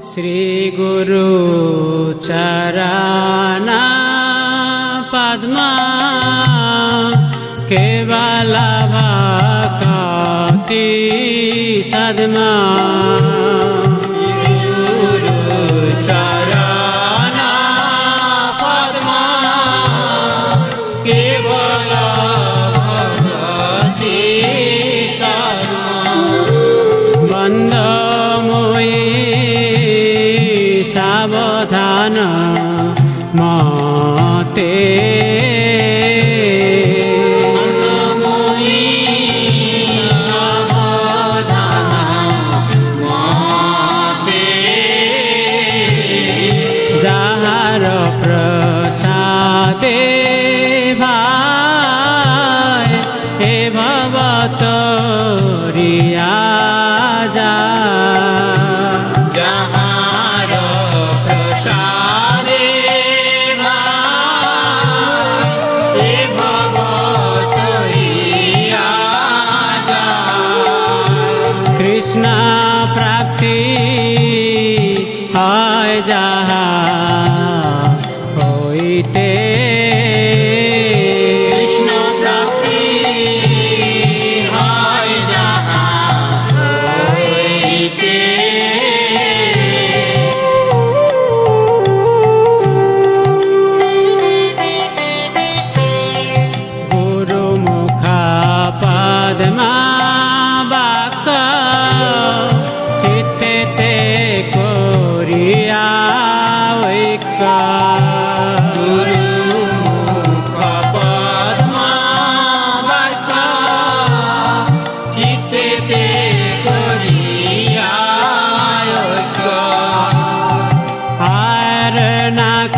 श्री गुरु चरणा पद्मा केवल भक्ति सद्मा सावधान मते जाहार प्रसादे भाई हे भवतरिया जा कृष्ण प्राप्ति হয় যাহা হইতে কৃষ্ণ প্রাপ্তি হয় যাহা হইতে গুরু মুখা পদ্মা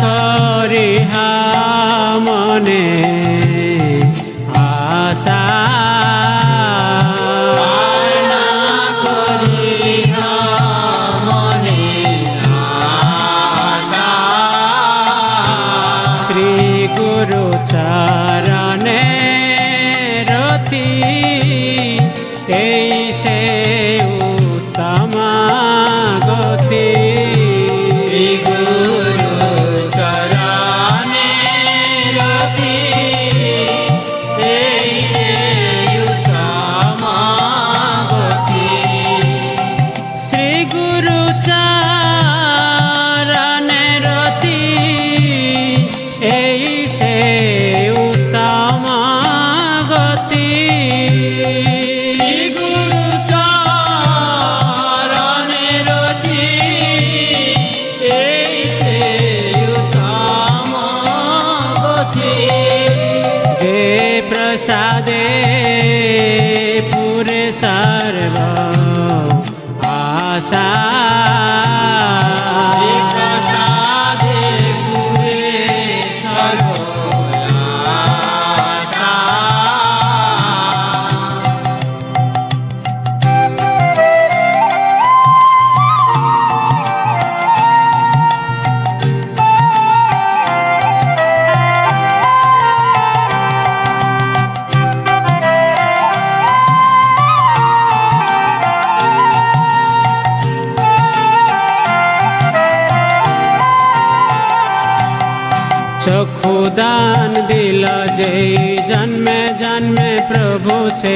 করিহা মনে আশা না করিহা মনে আশা শ্রী গুরু চরণে রতি এই সে উত্তম গতি प्रसादे पूरे सर्व आशा प्रसादे पूरे सर्व आशा चक्षु दान दिल जय जन्मे जन्मे प्रभु से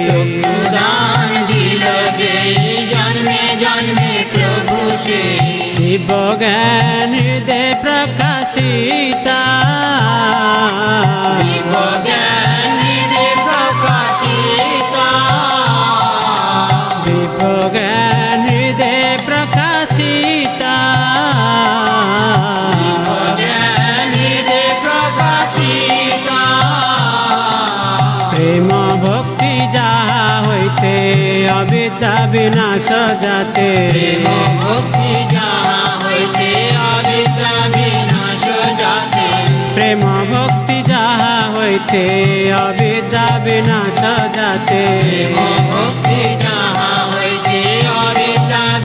चक्षु दान दिल जय जन्मे जन्मे प्रभु से शिव ज्ञान हृदय प्रकाशिता शिव ज्ञान हृदय प्रकाशिता शिव ज्ञान हृदय प्रकाशिता प्रेम भक्ति जाहा होइते अविद्या विनाश जाते भक्ति जहाँ होते अविद्या विनाश जाते प्रेम भक्ति जाहा होइते अविद्या विनाश जाते